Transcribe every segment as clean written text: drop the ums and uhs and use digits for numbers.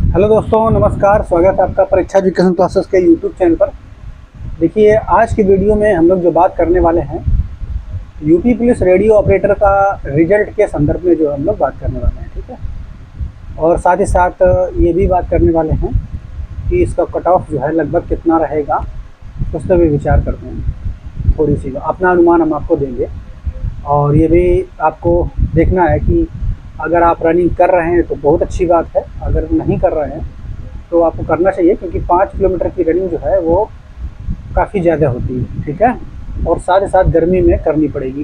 Hello दोस्तों, नमस्कार। स्वागत है आपका परीक्षा एजुकेशन क्लासेस के यूट्यूब चैनल पर। देखिए, आज की वीडियो में हम लोग जो बात करने वाले हैं, यूपी पुलिस रेडियो ऑपरेटर का रिजल्ट के संदर्भ में जो हम लोग बात करने वाले हैं, ठीक है। और साथ ही साथ ये भी बात करने वाले हैं कि इसका कट ऑफ जो है लगभग कितना रहेगा, उस पर भी विचार करते हैं। थोड़ी सी अपना अनुमान हम आपको देंगे। और ये भी आपको देखना है कि अगर आप रनिंग कर रहे हैं तो बहुत अच्छी बात है, अगर नहीं कर रहे हैं तो आपको करना चाहिए, क्योंकि 5 किलोमीटर की रनिंग जो है वो काफ़ी ज़्यादा होती है, ठीक है। और साथ ही साथ गर्मी में करनी पड़ेगी,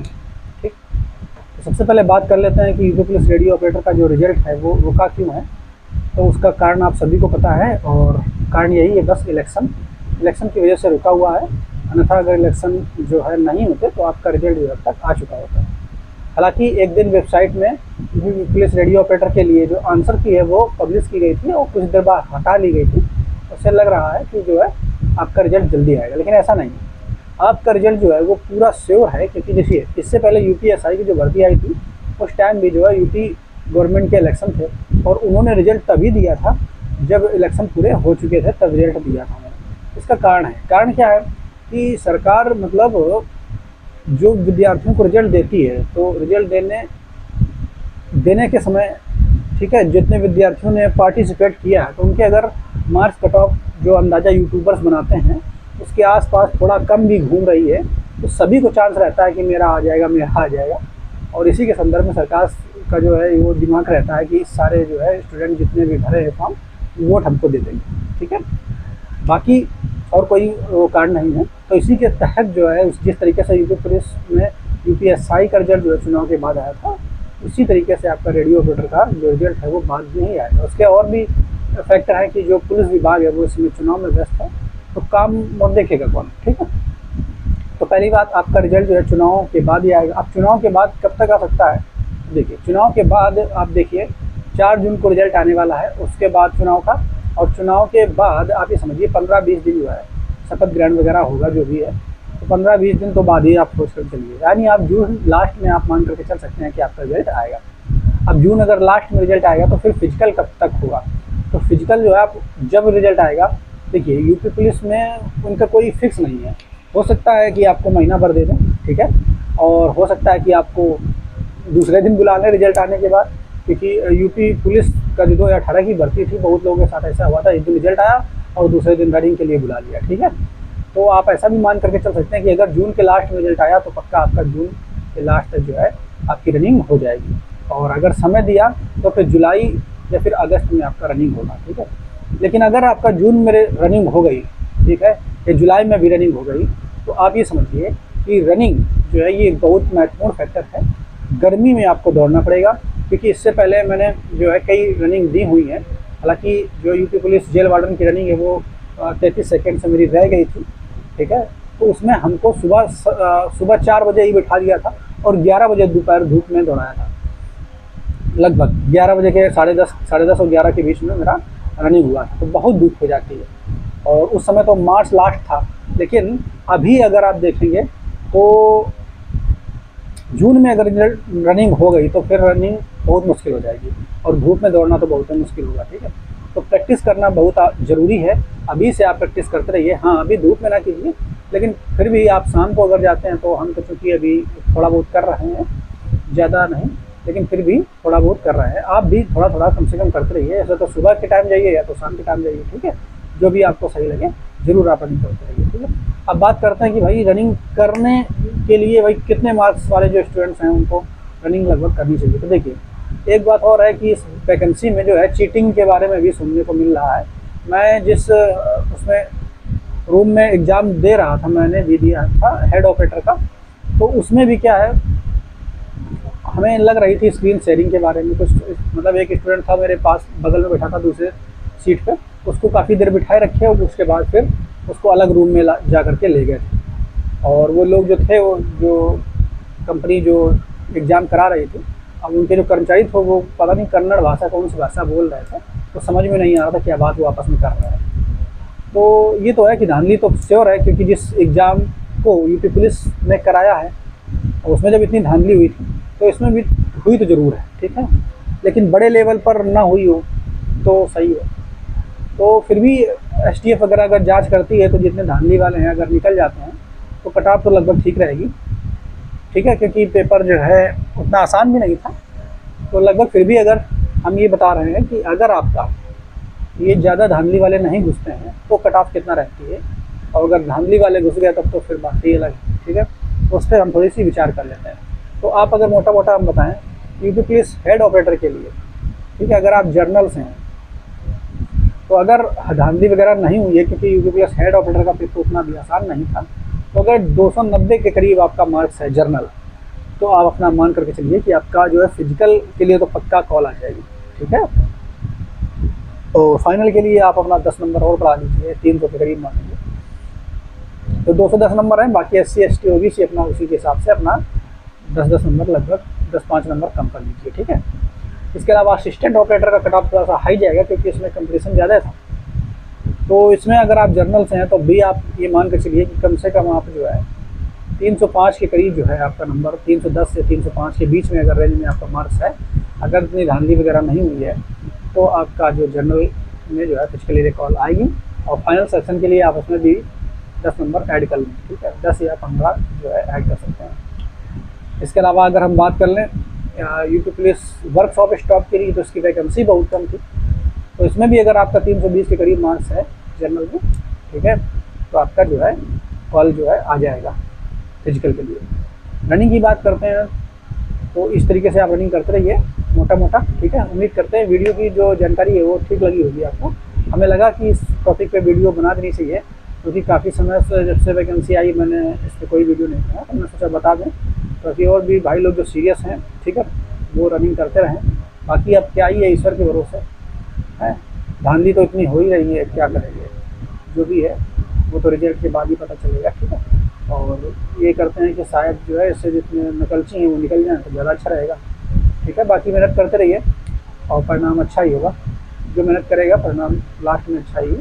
ठीक। तो सबसे पहले बात कर लेते हैं कि यूपी पुलिस रेडियो ऑपरेटर का जो रिजल्ट है वो रुका क्यों है। तो उसका कारण आप सभी को पता है, और कारण यही है, बस इलेक्शन की वजह से रुका हुआ है। अन्यथा अगर इलेक्शन जो है नहीं होते तो आपका रिजल्ट जो अब तक आ चुका होता है। हालांकि एक दिन वेबसाइट में पुलिस रेडियो ऑपरेटर के लिए जो आंसर की है वो पब्लिश की गई थी और कुछ देर बाद हटा ली गई थी। उससे लग रहा है कि जो है आपका रिजल्ट जल्दी आएगा, लेकिन ऐसा नहीं है। आपका रिजल्ट जो है वो पूरा श्योर है, क्योंकि देखिए, इससे पहले यूपीएसआई की जो भर्ती आई थी उस टाइम भी जो है यूपी गवर्नमेंट के इलेक्शन थे, और उन्होंने रिजल्ट तभी दिया था जब इलेक्शन पूरे हो चुके थे, तब रिजल्ट दिया था उन्होंने। इसका कारण क्या है कि सरकार मतलब जो विद्यार्थियों को रिजल्ट देती है, तो रिजल्ट देने के समय, ठीक है, जितने विद्यार्थियों ने पार्टिसिपेट किया है तो उनके अगर मार्क्स कट ऑफ जो अंदाज़ा यूट्यूबर्स बनाते हैं उसके आसपास थोड़ा कम भी घूम रही है, तो सभी को चांस रहता है कि मेरा आ जाएगा। और इसी के संदर्भ में सरकार का जो है वो दिमाग रहता है कि सारे जो है स्टूडेंट जितने भी भरे हैं फॉर्म, वोट हमको दे देंगे, ठीक है। बाकी और कोई वो कारण नहीं है। तो इसी के तहत जो है जिस तरीके से यूपी पुलिस में यूपीएसआई का रिजल्ट जो है चुनाव के बाद आया था, उसी तरीके से आपका रेडियो ऑपरेटर का जो रिजल्ट है वो बाद में ही आएगा। उसके और भी फैक्टर है कि जो पुलिस विभाग है वो इसमें चुनाव में व्यस्त है, तो काम और देखेगा कौन, ठीक है। तो पहली बात, आपका रिजल्ट जो है चुनाव के बाद ही आएगा। अब चुनाव के बाद कब तक आ सकता है? देखिए, चुनाव के बाद आप देखिए 4 जून को रिजल्ट आने वाला है, उसके बाद चुनाव का। और चुनाव के बाद आप ये समझिए 15-20 दिन जो है शपथ ग्रहण वगैरह होगा, जो भी है, तो 15-20 दिन तो बाद ही आप सोच कर चलिए। यानी आप जून लास्ट में आप मान करके चल सकते हैं कि आपका रिजल्ट आएगा। अब जून अगर लास्ट में रिजल्ट आएगा तो फिर फिजिकल कब तक होगा? तो फिजिकल जो है आप जब रिजल्ट आएगा, देखिए यूपी पुलिस में उनका कोई फिक्स नहीं है। हो सकता है कि आपको महीना भर दे दें, ठीक है, और हो सकता है कि आपको दूसरे दिन बुला लें रिजल्ट आने के बाद, क्योंकि यूपी पुलिस का जो 2018 की भर्ती थी, बहुत लोगों के साथ ऐसा हुआ था, एक दिन रिजल्ट आया और दूसरे दिन रनिंग के लिए बुला लिया, ठीक है। तो आप ऐसा भी मान करके चल सकते हैं कि अगर जून के लास्ट में रिजल्ट आया तो पक्का आपका जून के लास्ट तक जो है आपकी रनिंग हो जाएगी। और अगर समय दिया तो फिर जुलाई या फिर अगस्त में आपका रनिंग होगा, ठीक है। लेकिन अगर आपका जून में रनिंग हो गई, ठीक है, या जुलाई में भी रनिंग हो गई, तो आप ये समझिए कि रनिंग जो है ये बहुत महत्वपूर्ण फैक्टर है। गर्मी में आपको दौड़ना पड़ेगा, क्योंकि इससे पहले मैंने जो है कई रनिंग दी हुई हैं। हालांकि जो यूपी पुलिस जेल वार्डन की रनिंग है वो 33 सेकेंड से मेरी रह गई थी, ठीक है। तो उसमें हमको सुबह 4 बजे ही बिठा दिया था और 11 बजे दोपहर धूप में दौड़ाया था। लगभग 11 बजे के साढ़े दस और 11 के बीच में मेरा रनिंग हुआ था। तो बहुत धूप हो जाती है, और उस समय तो मार्च लास्ट था। लेकिन अभी अगर आप देखेंगे तो जून में अगर रनिंग हो गई तो फिर रनिंग बहुत मुश्किल हो जाएगी, और धूप में दौड़ना तो बहुत मुश्किल होगा, ठीक है। तो प्रैक्टिस करना बहुत ज़रूरी है। अभी से आप प्रैक्टिस करते रहिए। हाँ, अभी धूप में ना कीजिए, लेकिन फिर भी आप शाम को अगर जाते हैं तो हम तो चूँकि अभी थोड़ा बहुत कर रहे हैं, ज़्यादा नहीं, लेकिन फिर भी थोड़ा बहुत कर रहे हैं। आप भी थोड़ा थोड़ा कम से कम करते रहिए। ऐसा तो सुबह के टाइम जाइए या तो शाम के टाइम जाइए, ठीक है। जो भी आपको सही लगे ज़रूर आप रनिंग करते रहिए, ठीक है। अब बात करते हैं कि भाई रनिंग करने के लिए भाई कितने मार्क्स वाले जो स्टूडेंट्स हैं उनको रनिंग लगभग करनी चाहिए। तो देखिए, एक बात और है कि इस वैकेंसी में जो है चीटिंग के बारे में भी सुनने को मिल रहा है। मैं जिस उसमें रूम में एग्ज़ाम दे रहा था, मैंने भी दिया था हेड ऑपरेटर का, तो उसमें भी क्या है, हमें लग रही थी स्क्रीन शेयरिंग के बारे में कुछ। मतलब एक स्टूडेंट था मेरे पास, बगल में बैठा था दूसरे सीट पे, उसको काफ़ी देर बिठाए रखे और उसके बाद फिर उसको अलग रूम में जा करके ले गए थे। और वो लोग जो थे, वो जो कंपनी जो एग्ज़ाम करा रही थी, अब उनके जो कर्मचारी थे वो पता नहीं कन्नड़ भाषा, कौन सी भाषा बोल रहे थे, तो समझ में नहीं आ रहा था क्या बात वो आपस में कर रहे हैं। तो ये तो है कि धांधली तो श्योर है, क्योंकि जिस एग्ज़ाम को यूपी पुलिस ने कराया है और उसमें जब इतनी धांधली हुई थी तो इसमें भी हुई तो ज़रूर है, ठीक है। लेकिन बड़े लेवल पर ना हुई हो तो सही है। तो फिर भी एसटीएफ वगैरह अगर जांच करती है तो जितने धांधली वाले हैं अगर निकल जाते हैं तो कट ऑफ तो लगभग ठीक रहेगी, ठीक है, क्योंकि पेपर जो है उतना आसान भी नहीं था। तो लगभग फिर भी अगर हम ये बता रहे हैं कि अगर आपका ये ज़्यादा धांधली वाले नहीं घुसते हैं तो कट ऑफ कितना रहती है, और अगर धांधली वाले घुस गए तब तो फिर बात ही अलग है, ठीक है। तो उस पर हम थोड़ी सी विचार कर लेते हैं। तो आप अगर मोटा मोटा हम बताएं यूपी पुलिस हेड ऑपरेटर के लिए, ठीक है, अगर आप जर्नल से हैं तो अगर धांधली वगैरह नहीं हुई है, क्योंकि यूपी पुलिस हेड ऑपरेटर का पेपर उतना भी आसान नहीं था, तो अगर 290 के करीब आपका मार्क्स है जर्नल, तो आप अपना मान करके चलिए कि आपका जो है फिजिकल के लिए तो पक्का कॉल आ जाएगी, ठीक है। तो फाइनल के लिए आप अपना 10 नंबर और बढ़ा लीजिए, 300 के करीब मान लीजिए, तो 210 नंबर है। बाकी SC ST OBC अपना उसी के हिसाब से अपना 10-10 नंबर, लगभग 10-5 नंबर कम कर लीजिए, ठीक है। इसके अलावा असिस्टेंट ऑपरेटर का कट ऑफ थोड़ा सा हाई जाएगा क्योंकि इसमें कंपटीशन ज़्यादा था। तो इसमें अगर आप जर्नल से हैं तो भी आप ये मान कर चलिए कि कम से कम आप जो है 305 के करीब जो है आपका नंबर, 310 से 305 के बीच में अगर रेंज में आपका मार्क्स है, अगर इतनी धांधली वगैरह नहीं हुई है तो आपका जो जर्नल में जो है फिजिकली रिकॉल आएगी, और फाइनल सेक्शन के लिए आप उसमें भी 10 नंबर ऐड कर लें, ठीक है, 10 या 15 जो है ऐड कर सकते हैं। इसके अलावा अगर हम बात कर लें यूपी पुलिस वर्कशॉप स्टाफ के लिए, तो इसकी वैकेंसी बहुत कम थी, तो इसमें भी अगर आपका 320 के करीब मार्क्स है जनरल में, ठीक है, तो आपका जो है कॉल जो है आ जाएगा फिजिकल के लिए। रनिंग की बात करते हैं तो इस तरीके से आप रनिंग करते रहिए मोटा मोटा, ठीक है। उम्मीद करते हैं वीडियो की जो जानकारी है वो ठीक लगी होगी आपको। हमें लगा कि इस टॉपिक पे वीडियो बना देनी चाहिए, क्योंकि काफ़ी समय से जब से वैकेंसी आई मैंने इस पर कोई वीडियो नहीं बनाया, तो मैंने सोचा बता दें ताकि और भी भाई लोग जो सीरियस हैं, ठीक है, वो रनिंग करते रहें। बाकी अब क्या ही है, ईश्वर के भरोसे है, धांधली तो इतनी हो ही रही है, क्या करेंगे, जो भी है वो तो रिजल्ट के बाद ही पता चलेगा, ठीक है। और ये करते हैं कि शायद जो है इससे जितने नकलची हैं वो निकल जाएँ तो ज़्यादा अच्छा रहेगा, ठीक है। बाकी मेहनत करते रहिए और परिणाम अच्छा ही होगा, जो मेहनत करेगा परिणाम लास्ट में अच्छा ही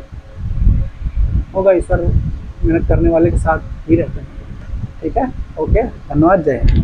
होगा। ईश्वर मेहनत करने वाले के साथ ही रहते हैं, ठीक है। ओके, धन्यवाद, जय हिंद।